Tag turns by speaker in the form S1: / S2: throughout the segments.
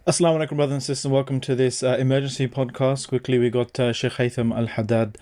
S1: Assalamu alaikum, brothers and sisters. Welcome to this emergency podcast. Quickly, we got Shaykh Haitham al-Haddad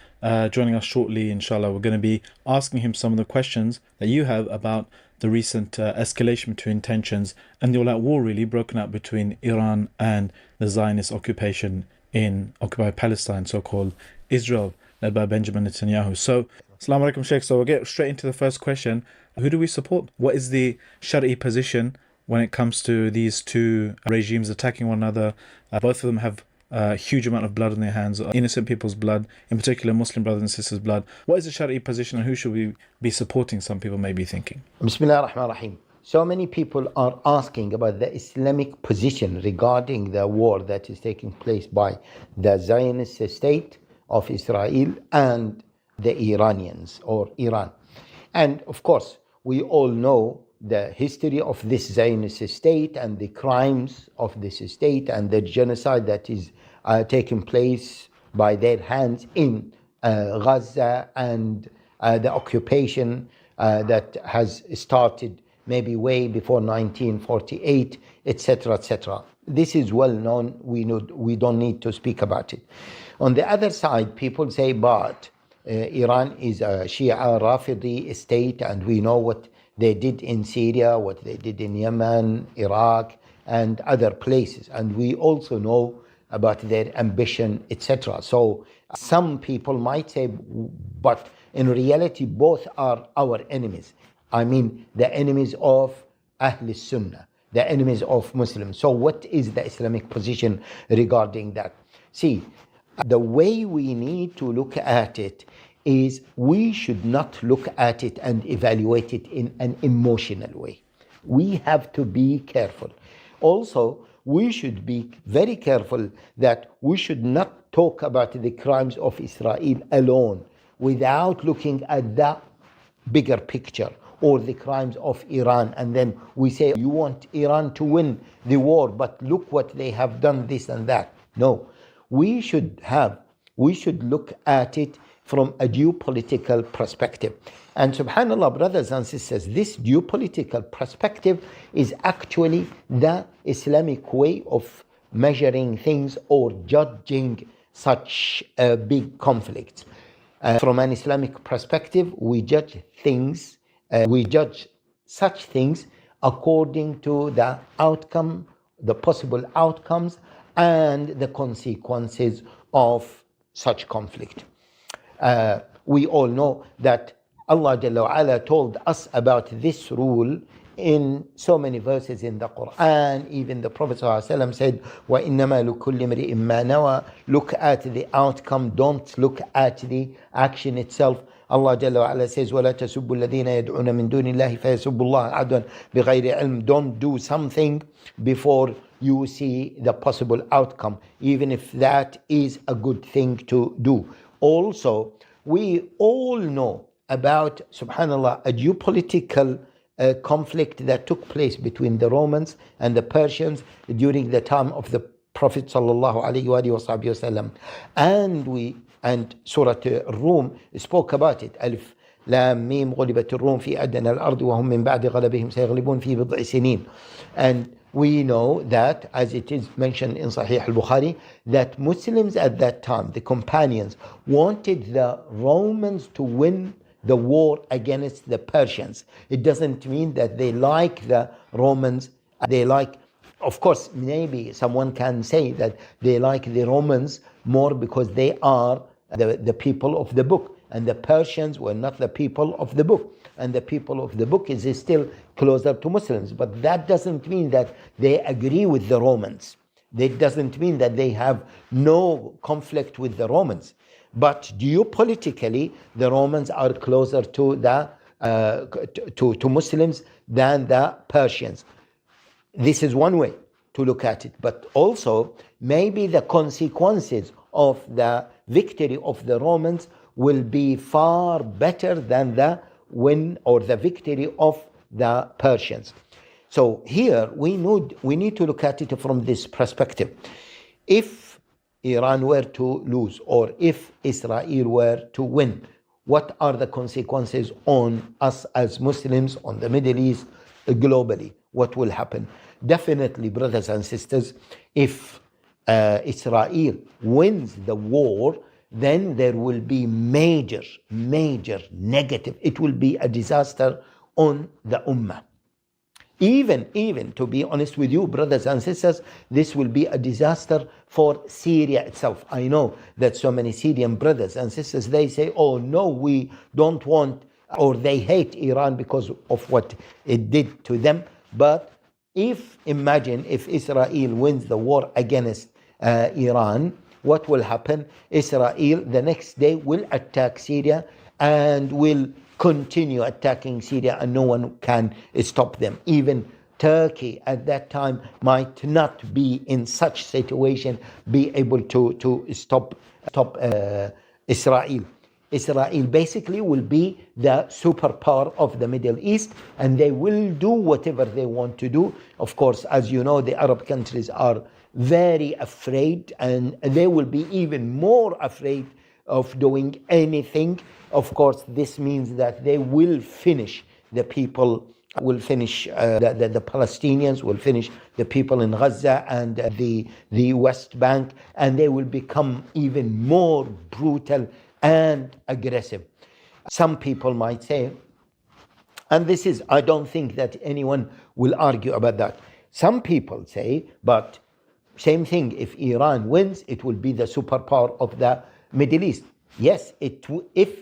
S1: joining us shortly, inshallah. We're going to be asking him some of the questions that you have about the recent escalation between tensions and the all-out war, really, broken out between Iran and the Zionist occupation in occupied Palestine, so-called Israel, led by Benjamin Netanyahu. So, Assalamu alaikum, Shaykh. So we'll get straight into the first question. Who do we support? What is the Shar'i position when it comes to these two regimes attacking one another? Both of them have a huge amount of blood on their hands, innocent people's blood, in particular Muslim brothers and sisters' blood. What is the Shar'i position and who should we be supporting, some people may be thinking?
S2: Bismillah ar-Rahman ar-Rahim. So many people are asking about the Islamic position regarding the war that is taking place by the Zionist state of Israel and the Iranians or Iran. And of course, we all know the history of this Zionist state and the crimes of this state and the genocide that is taking place by their hands in Gaza and the occupation that has started maybe way before 1948, etc., etc. This is well known. We don't need to speak about it. On the other side, people say, but Iran is a Shia Rafidi state, and we know what they did in Syria, what they did in Yemen, Iraq, and other places. And we also know about their ambition, etc. So some people might say, but in reality, both are our enemies. I mean, the enemies of Ahl Sunnah, the enemies of Muslims. So what is the Islamic position regarding that? See, the way we need to look at it is we should not look at it and evaluate it in an emotional way. We have to be careful. Also, we should be very careful that we should not talk about the crimes of Israel alone without looking at the bigger picture, or the crimes of Iran, and then we say, you want Iran to win the war, but look what they have done, this and that. No, we should look at it from a geopolitical perspective. And subhanAllah, brothers and sisters, this geopolitical perspective is actually the Islamic way of measuring things or judging such big conflicts. From an Islamic perspective, we judge such things according to the outcome, the possible outcomes, and the consequences of such conflict. We all know that Allah Jalla wa Ala told us about this rule in so many verses in the Quran. Even the Prophet ﷺ said, وَإِنَّمَا لِكُلِّ امْرِئٍ مَّا نَوَى. Look at the outcome, don't look at the action itself. Allah Jalla wa Ala says, وَلَا تَسُبُّوا الَّذِينَ يَدْعُونَ مِن دُونِ اللَّهِ فَيَسُبُّوا اللَّهَ عَدْوًا بِغَيْرِ عِلْمٍ. Don't do something before you see the possible outcome, even if that is a good thing to do. Also, we all know about, subhanAllah, a geopolitical conflict that took place between the Romans and the Persians during the time of the Prophet sallallahu alaihi wasallam. And Surah Rum spoke about it. Alif Lam Mim غلبت الروم في أدنى الأرض وهم من بعد غلبهم سيغلبون في بضع سنين. And we know that, as it is mentioned in Sahih al-Bukhari, that Muslims at that time, the companions, wanted the Romans to win the war against the Persians. It doesn't mean that they like the Romans. They like, of course, maybe someone can say that they like the Romans more because they are the people of the book, and the Persians were not the people of the book. And the people of the book is still closer to Muslims. But that doesn't mean that they agree with the Romans. That doesn't mean that they have no conflict with the Romans. But geopolitically, the Romans are closer to the to Muslims than the Persians. This is one way to look at it. But also, maybe the consequences of the victory of the Romans will be far better than the win or the victory of the Persians. So here we need to look at it from this perspective. If Iran were to lose, or if Israel were to win, what are the consequences on us as Muslims, on the Middle East, globally? what will happen. Definitely, brothers and sisters, if Israel wins the war, then there will be major negative. It will be a disaster on the Ummah. Even to be honest with you, brothers and sisters, this will be a disaster for Syria itself. I know that so many Syrian brothers and sisters, they say, oh no, we don't want, or they hate Iran because of what it did to them. But imagine if Israel wins the war against Iran, what will happen? Israel the next day will attack Syria and will continue attacking Syria, and no one can stop them. Even Turkey at that time might not be in such situation, be able to stop Israel. Israel basically will be the superpower of the Middle East, and they will do whatever they want to do. Of course, as you know, the Arab countries are very afraid, and they will be even more afraid of doing anything. Of course, this means that they will finish the people, will finish the Palestinians, will finish the people in Gaza and the West Bank, and they will become even more brutal and aggressive. Some people might say, and this is, I don't think that anyone will argue about that. Some people say, but same thing, if Iran wins, it will be the superpower of the Middle East. Yes, if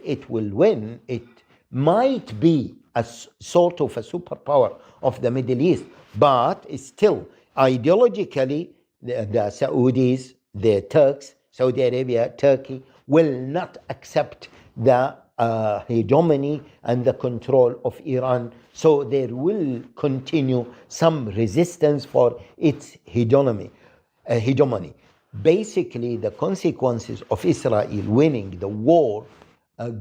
S2: it will win, it might be a sort of a superpower of the Middle East, but still, ideologically, the Saudis, the Turks, Saudi Arabia, Turkey, will not accept the hegemony and the control of Iran. So there will continue some resistance for its hegemony. Basically, the consequences of Israel winning the war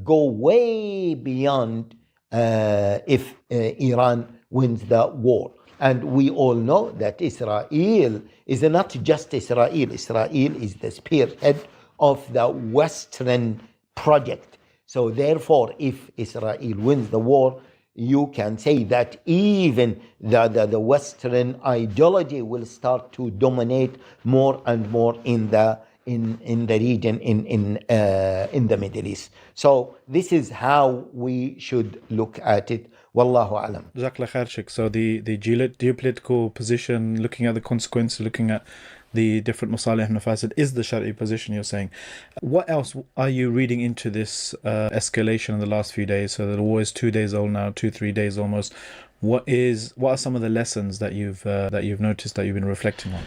S2: go way beyond if Iran wins the war. And we all know that Israel is not just Israel. Israel is the spearhead of the Western project. So therefore, if Israel wins the war, you can say that even the Western ideology will start to dominate more and more in the region, in the Middle East. So this is how we should look at it. Wallahu alam.
S1: Jazakallah khair, Sheikh. So the geopolitical position, looking at the consequences, looking at the different masalih and mafasid, is the Shar'i position, you're saying. What else are you reading into this escalation in the last few days? So the war is 2 days old now, 2-3 days almost. What are some of the lessons that you've noticed, that you've been reflecting on?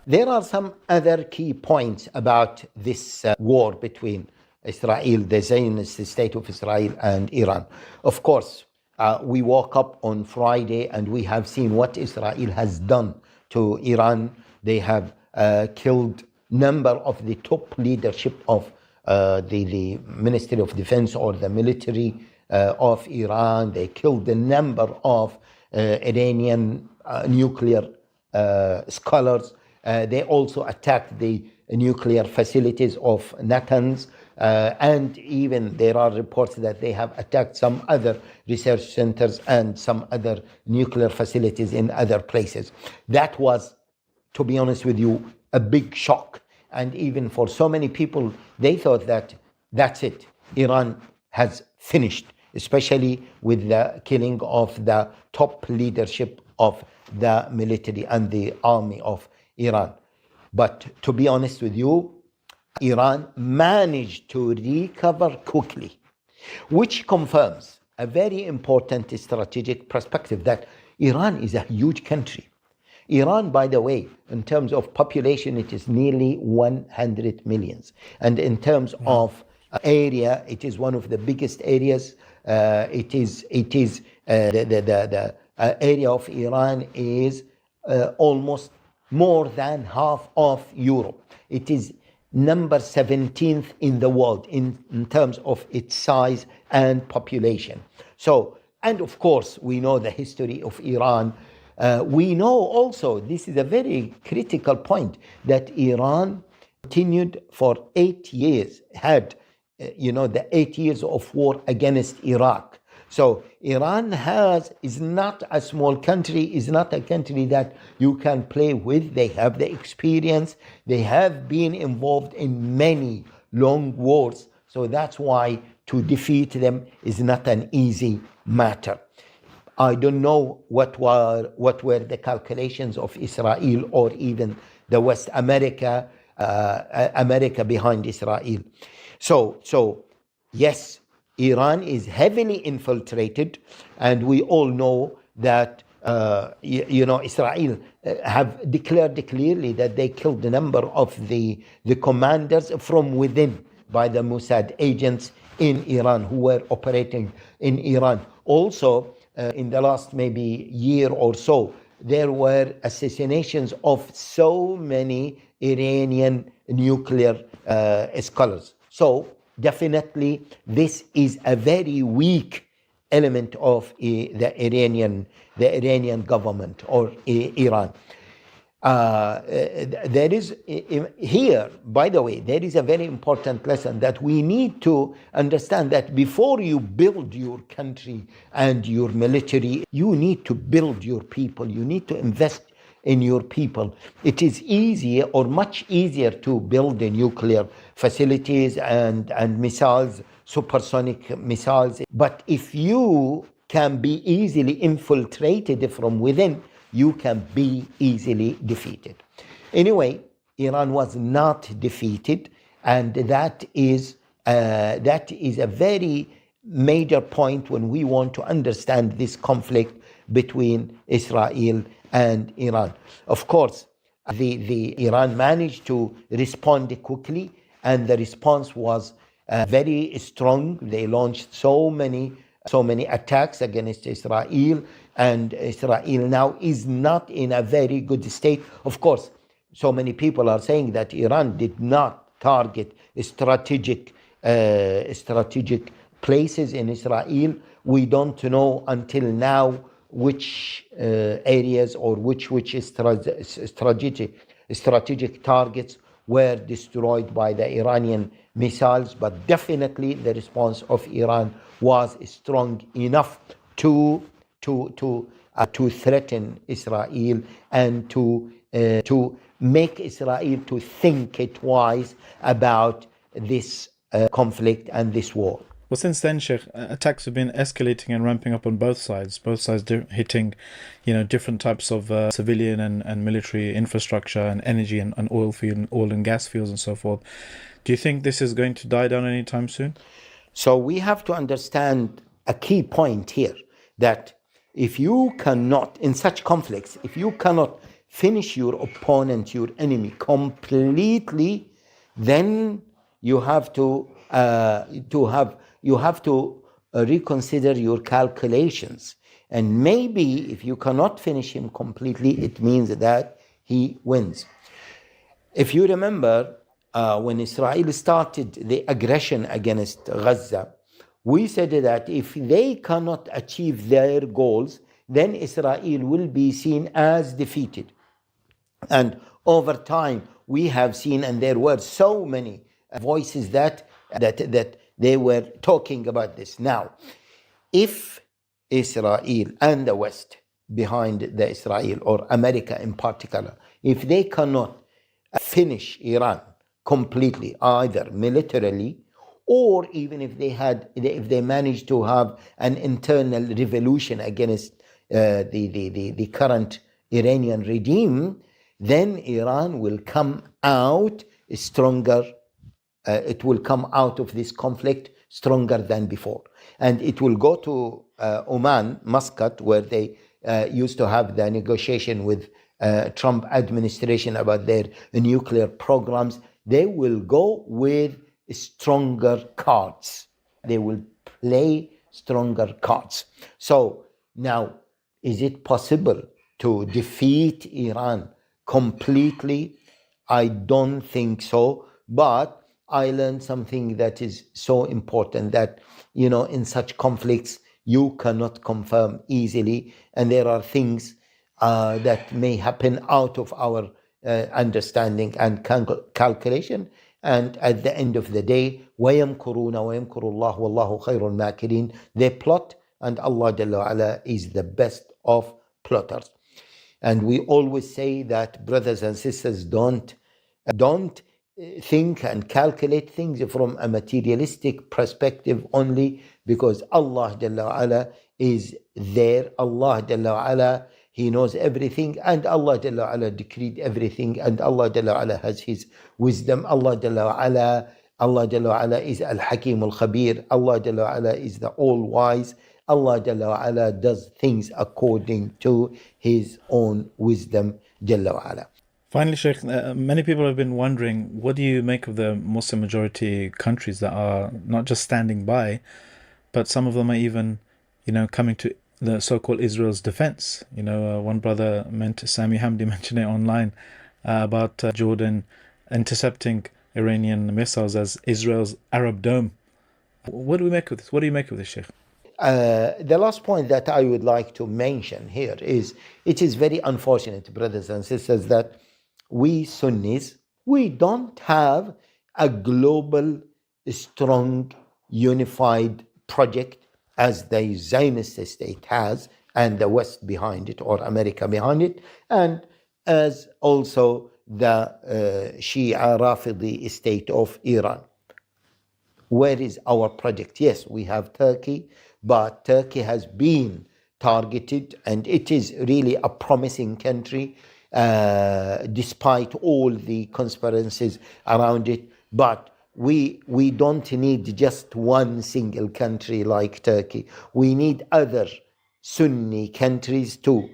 S2: There are some other key points about this war between Israel, the Zionist state of Israel, and Iran. Of course, we woke up on Friday and we have seen what Israel has done to Iran. They have killed number of the top leadership of the Ministry of Defense or the military of Iran. They killed a number of Iranian nuclear scholars. They also attacked the nuclear facilities of Natanz. And even there are reports that they have attacked some other research centers and some other nuclear facilities in other places. That was, to be honest with you, a big shock. And even for so many people, they thought that that's it. Iran has finished, especially with the killing of the top leadership of the military and the army of Iran. But to be honest with you, Iran managed to recover quickly, which confirms a very important strategic perspective that Iran is a huge country. Iran, by the way, in terms of population, it is nearly 100 millions. And in terms of area, it is one of the biggest areas. The area of Iran is almost more than half of Europe. It is number 17th in the world in terms of its size and population. So, and of course, we know the history of Iran. We know also, this is a very critical point, that Iran continued for 8 years, had, the 8 years of war against Iraq. So Iran is not a small country, is not a country that you can play with. They have the experience. They have been involved in many long wars. So that's why to defeat them is not an easy matter. I don't know what were the calculations of Israel or even the West America, America behind Israel. So yes, Iran is heavily infiltrated, and we all know that Israel have declared clearly that they killed a number of the commanders from within by the Mossad agents in Iran who were operating in Iran. Also, in the last maybe year or so, there were assassinations of so many Iranian nuclear scholars. So definitely this is a very weak element of the Iranian government or Iran. There is here, by the way, there is a very important lesson that we need to understand, that before you build your country and your military, you need to build your people. You need to invest in your people. It is easier or much easier to build the nuclear facilities and missiles, supersonic missiles. But if you can be easily infiltrated from within, you can be easily defeated. Anyway, Iran was not defeated, and that is a very major point when we want to understand this conflict between Israel and Iran. Of course, the Iran managed to respond quickly, and the response was very strong. They launched so many attacks against Israel, and Israel now is not in a very good state. Of course, so many people are saying that Iran did not target strategic places in Israel. We don't know until now which areas or which strategic targets were destroyed by the Iranian missiles, but definitely the response of Iran was strong enough to threaten Israel and to make Israel to think twice about this conflict and this war.
S1: Well, since then, Sheikh, attacks have been escalating and ramping up on both sides hitting, different types of civilian and military infrastructure and energy and oil and gas fields and so forth. Do you think this is going to die down anytime soon?
S2: So we have to understand a key point here, that if you cannot, in such conflicts, if you cannot finish your opponent, your enemy completely, then you have to reconsider your calculations. And maybe if you cannot finish him completely, it means that he wins. If you remember, when Israel started the aggression against Gaza, we said that if they cannot achieve their goals, then Israel will be seen as defeated. And over time, we have seen, and there were so many voices that they were talking about this. Now, if Israel and the West behind the Israel, or America in particular, if they cannot finish Iran completely, either militarily, or even if they managed to have an internal revolution against the current Iranian regime, then Iran will come out stronger. It will come out of this conflict stronger than before, and it will go to Oman, Muscat, where they used to have the negotiation with Trump administration about their nuclear programs. They will go with stronger cards. They will play stronger cards. So now, is it possible to defeat Iran completely? I don't think so, but I learned something that is so important, that, in such conflicts, you cannot confirm easily, and there are things that may happen out of our understanding and calculation. And at the end of the day, وَيَمْكُرُونَ وَيَمْكُرُ اللَّهُ وَاللَّهُ خَيْرُ الْمَاكِرِينَ. They plot and Allah Jalla wa Ala is the best of plotters. And we always say that brothers and sisters don't think and calculate things from a materialistic perspective only, because Allah Jalla wa Ala is there. Allah Jalla wa Ala, He knows everything, and Allah Jalla wa Ala decreed everything, and Allah Jalla wa Ala has His wisdom. Allah Jalla wa Ala is al-Hakim al-Khabir. Allah Jalla wa Ala is the all-wise. Allah Jalla wa Ala does things according to His own wisdom Jalla wa Ala.
S1: Finally, Sheikh, many people have been wondering, what do you make of the Muslim majority countries that are not just standing by, but some of them are even, coming to the so-called Israel's defense? One brother, Sami Hamdi, mentioned it online about Jordan intercepting Iranian missiles as Israel's Arab Dome. What do we make of this? What do you make of this, Sheikh?
S2: The last point that I would like to mention here is, it is very unfortunate, brothers and sisters, that we Sunnis, we don't have a global, strong, unified project as the Zionist state has, and the West behind it, or America behind it, and as also the Shia Rafidi state of Iran. Where is our project? Yes, we have Turkey, but Turkey has been targeted, and it is really a promising country, despite all the conspiracies around it. But we don't need just one single country like Turkey. We need other Sunni countries to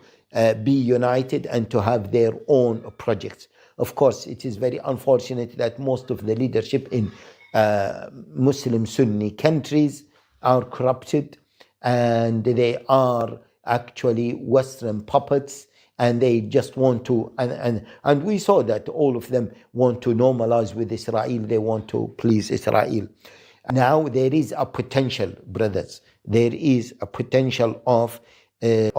S2: be united and to have their own projects. Of course, it is very unfortunate that most of the leadership in Muslim Sunni countries are corrupted, and they are actually Western puppets, and they just want to, and we saw that all of them want to normalize with Israel. They want to please Israel. Now there is a potential, brothers. There is a potential of a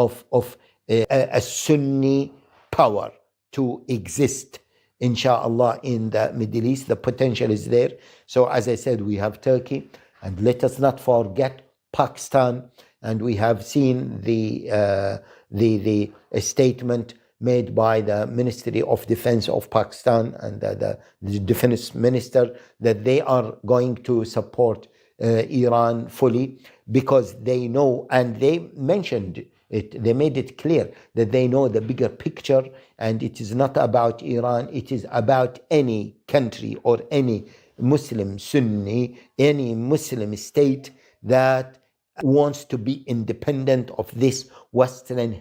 S2: Sunni power to exist, inshallah, in the Middle East. The potential is there. So as I said, we have Turkey, and let us not forget Pakistan. And we have seen the statement made by the Ministry of Defense of Pakistan and the Defense Minister, that they are going to support Iran fully, because they know, and they mentioned it, they made it clear that they know the bigger picture, and it is not about Iran, it is about any country or any Muslim Sunni, any Muslim state that wants to be independent of this Western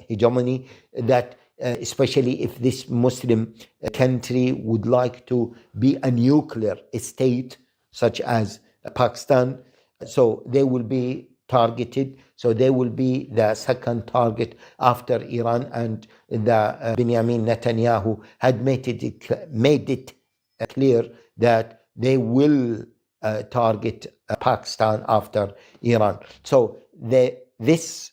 S2: hegemony, that especially if this Muslim country would like to be a nuclear state such as Pakistan, so they will be targeted. So they will be the second target after Iran, and the Benjamin Netanyahu had made it clear that they will target Pakistan after Iran. So this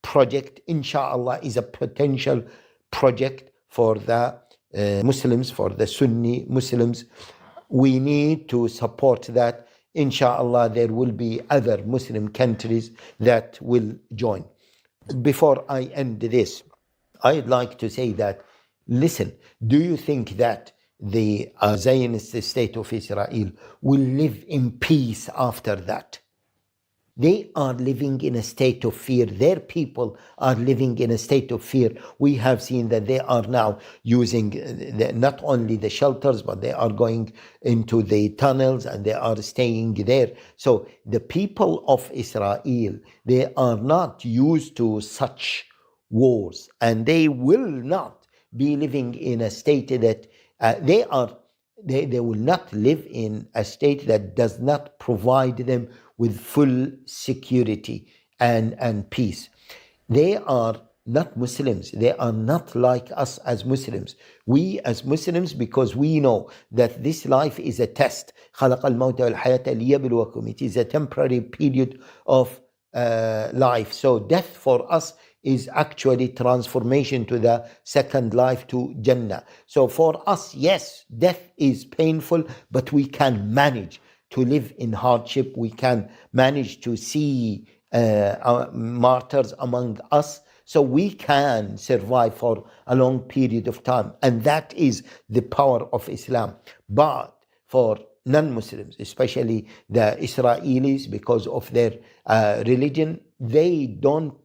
S2: project, inshallah, is a potential project for the Muslims, for the Sunni Muslims. We need to support that. Inshallah, there will be other Muslim countries that will join. Before I end this, I'd like to say that, listen, do you think that the Zionist state of Israel will live in peace after that? They are living in a state of fear. Their people are living in a state of fear. We have seen that they are now using not only the shelters, but they are going into the tunnels and they are staying there. So the people of Israel, they are not used to such wars, and they will not be living in a state that they will not live in a state that does not provide them with full security and peace. They are not Muslims. They are not like us as Muslims. We as Muslims, because we know that this life is a test. It is a temporary period of life. So death for us is actually transformation to the second life, to Jannah. So for us, yes, death is painful, but we can manage to live in hardship. We can manage to see martyrs among us, so we can survive for a long period of time. And that is the power of Islam. But for non-Muslims, especially the Israelis, because of their religion, they don't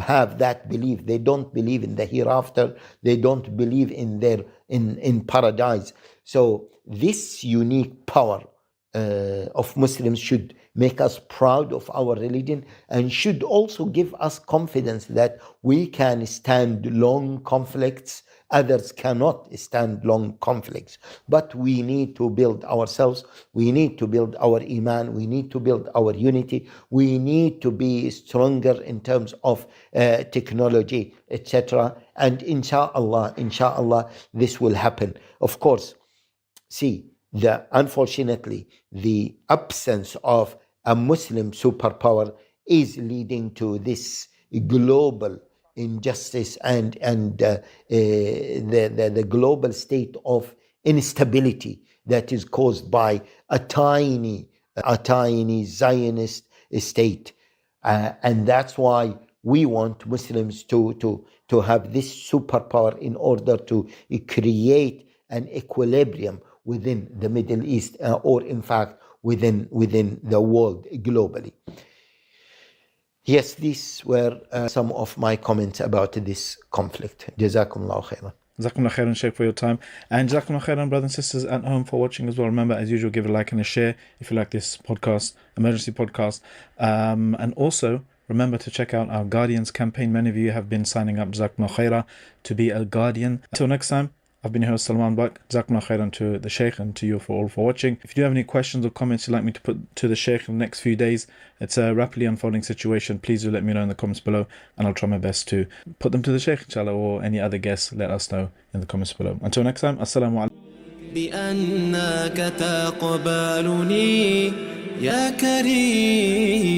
S2: have that belief. They don't believe in the hereafter. They don't believe in paradise. So this unique power of Muslims should make us proud of our religion, and should also give us confidence that we can stand long conflicts. Others cannot stand long conflicts, but we need to build ourselves. We need to build our iman. We need to build our unity. We need to be stronger in terms of technology, etc. And inshallah, this will happen. Of course, see, unfortunately, the absence of a Muslim superpower is leading to this global injustice and the global state of instability that is caused by a tiny Zionist state, and that's why we want Muslims to have this superpower in order to create an equilibrium within the Middle East, or in fact within the world globally. Yes, these were some of my comments about this conflict. Jazakumullahu khairan.
S1: Jazakumullah khairan, Shaykh, for your time. And Jazakumullah khairan, brothers and sisters at home, for watching as well. Remember, as usual, give a like and a share if you like this podcast, emergency podcast. And also, remember to check out our Guardians campaign. Many of you have been signing up, Jazakumullah khaira, to be a Guardian. Until next time, I've been your host, Salman Bak. Jazakumullah khairan to the Shaykh and to you all for watching. If you do have any questions or comments you'd like me to put to the Shaykh in the next few days, it's a rapidly unfolding situation. Please do let me know in the comments below, and I'll try my best to put them to the Shaykh, inshallah, or any other guests. Let us know in the comments below. Until next time, assalamu alaikum.
S3: بأنك تقبلني يا كريم.